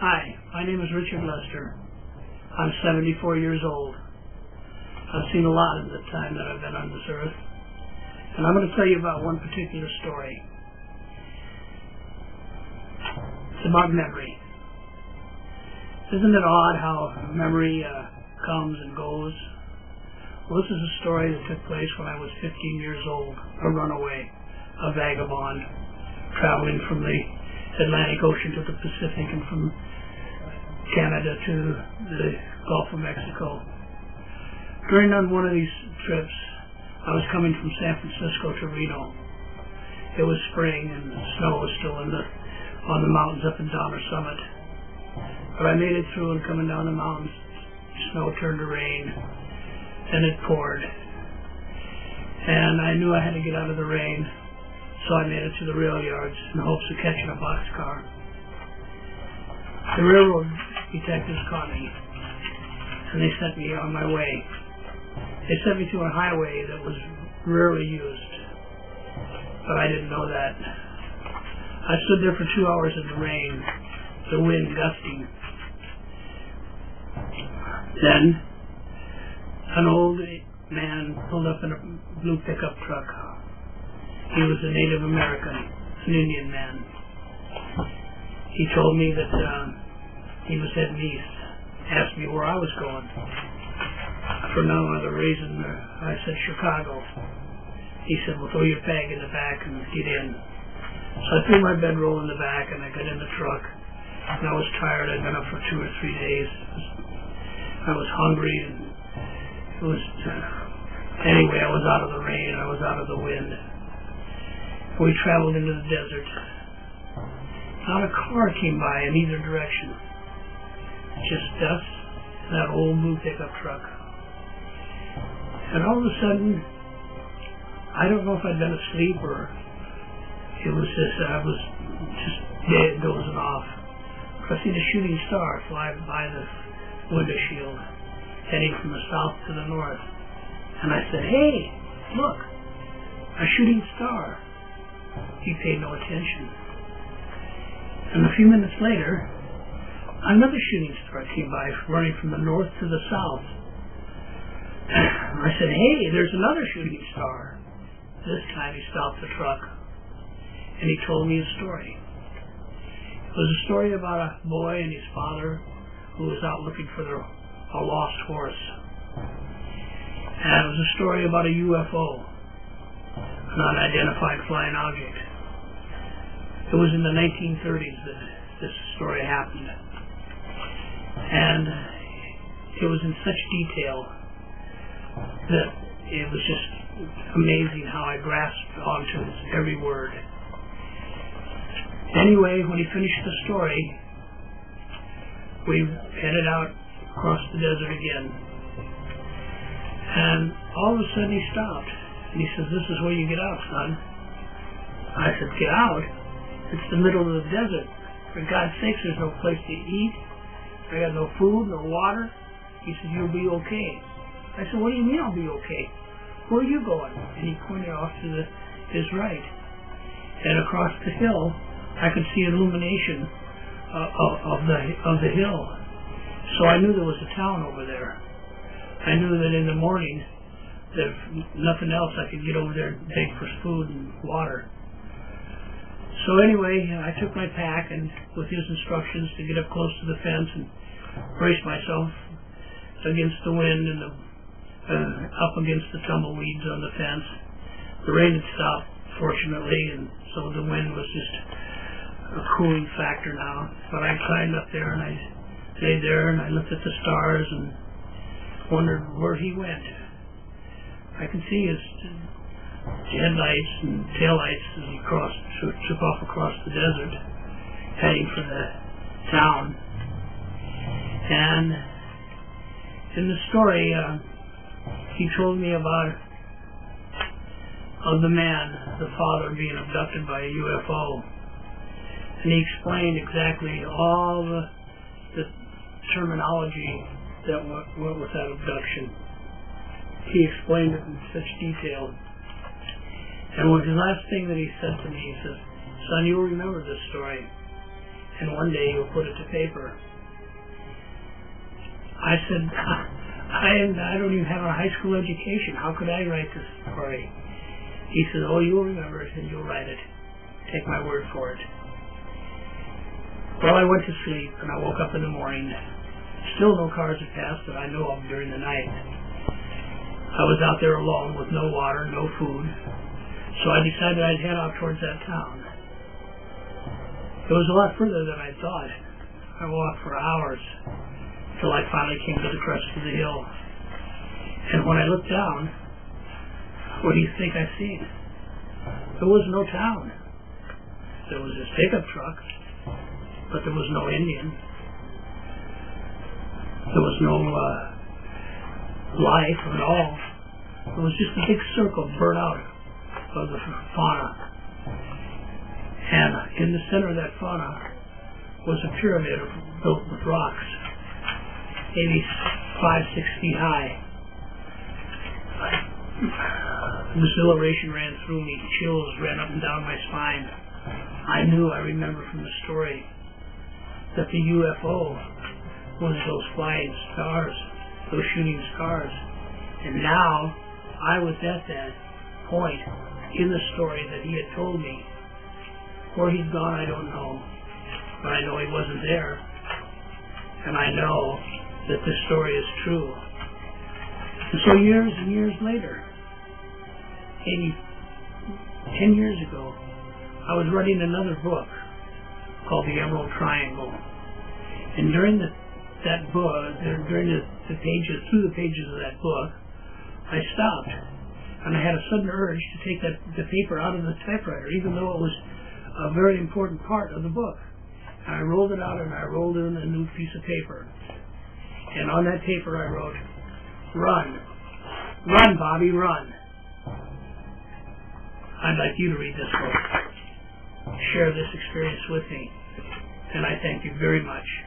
Hi, my name is Richard Lester. I'm 74 years old. I've seen a lot in the time that I've been on this earth. And I'm going to tell you about one particular story. It's about memory. Isn't it odd how memory comes and goes? Well, this is a story that took place when I was 15 years old, a runaway, a vagabond, traveling from the Atlantic Ocean to the Pacific and from Canada to the Gulf of Mexico. During one of these trips, I was coming from San Francisco to Reno. It was spring and the snow was still on the mountains up in Donner Summit. But I made it through, and coming down the mountains, snow turned to rain and it poured. And I knew I had to get out of the rain, so I made it to the rail yards in hopes of catching a boxcar. The railroad detectives caught me, and they sent me on my way. They sent me to a highway that was rarely used, but I didn't know that. I stood there for 2 hours in the rain, the wind gusting. Then, an old man pulled up in a blue pickup truck. He was a Native American, an Indian man. He told me that he was heading east, asked me where I was going. For no other reason, I said Chicago. He said, well, throw your bag in the back and get in. So I threw my bedroll in the back and I got in the truck. And I was tired. I'd been up for 2 or 3 days. I was hungry, and it was anyway, I was out of the rain, I was out of the wind. We traveled into the desert. Not a car came by in either direction. Just us and that old blue pickup truck. And all of a sudden, I don't know if I'd been asleep or it was just, I was just dead, dozing off. I seen a shooting star fly by the window shield, heading from the south to the north. And I said, hey, look, a shooting star. He paid no attention. And a few minutes later, another shooting star came by, running from the north to the south. I said, hey, there's another shooting star. This time he stopped the truck, and he told me a story. It was a story about a boy and his father who was out looking for a lost horse. And it was a story about a U.F.O, an unidentified flying object. It was in the 1930s that this story happened. And it was in such detail that it was just amazing how I grasped onto every word. Anyway, when he finished the story, we headed out across the desert again. And all of a sudden he stopped. And he says, this is where you get out, son. I said, get out? It's the middle of the desert. For God's sakes, there's no place to eat. I got no food, no water. He said, you'll be okay. I said, what do you mean I'll be okay? Where are you going? And he pointed off to his right. And across the hill, I could see illumination of the hill. So I knew there was a town over there. I knew that in the morning, that if nothing else, I could get over there and beg for food and water. So anyway, I took my pack and with his instructions to get up close to the fence and brace myself against the wind and up against the tumbleweeds on the fence. The rain had stopped, fortunately, and so the wind was just a cooling factor now. But I climbed up there and I lay there and I looked at the stars and wondered where he went. I can see his headlights and taillights as he took off across the desert, heading for the town. And in the story, he told me about the man, the father, being abducted by a U.F.O. And he explained exactly all the terminology that went with that abduction. He explained it in such detail. And the last thing that he said to me, he says, son, you'll remember this story. and one day you'll put it to paper. I said, I don't even have a high school education. How could I write this story? He said, oh, you'll remember it and you'll write it. Take my word for it. Well, I went to sleep and I woke up in the morning. Still no cars had passed that I know of during the night. I was out there alone with no water, no food. So I decided I'd head out towards that town. It was a lot further than I thought. I walked for hours till I finally came to the crest of the hill. And when I looked down, what do you think I seen? There was no town. There was this pickup truck, but there was no Indian. There was no life at all. It was just a big circle burnt out of the fauna. And in the center of that fauna was a pyramid built with rocks, maybe 5-6 feet high. Exhilaration ran through me, chills ran up and down my spine. I remember from the story, that the U.F.O was those flying stars, those shooting stars. And now, I was at that point in the story that he had told me. Where he's gone, I don't know. But I know he wasn't there. And I know that this story is true. And so years and years later, maybe 10 years ago, I was writing another book called The Emerald Triangle. And during the pages of that book, I stopped, and I had a sudden urge to take the paper out of the typewriter, even though it was a very important part of the book. And I rolled it out, and I rolled in a new piece of paper. And on that paper I wrote, "Run. Run, Bobby, run." I'd like you to read this book. Share this experience with me. And I thank you very much.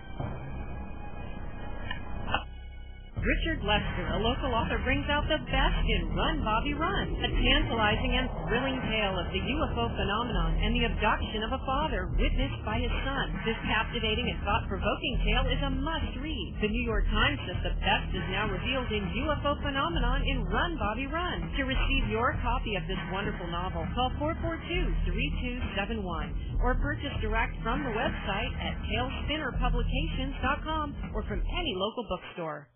Richard Lester, a local author, brings out the best in Run, Bobby, Run, a tantalizing and thrilling tale of the U.F.O phenomenon and the abduction of a father witnessed by his son. This captivating and thought-provoking tale is a must-read. The New York Times says the best is now revealed in U.F.O phenomenon in Run, Bobby, Run. To receive your copy of this wonderful novel, call 442-3271 or purchase direct from the website at tailspinnerpublications.com or from any local bookstore.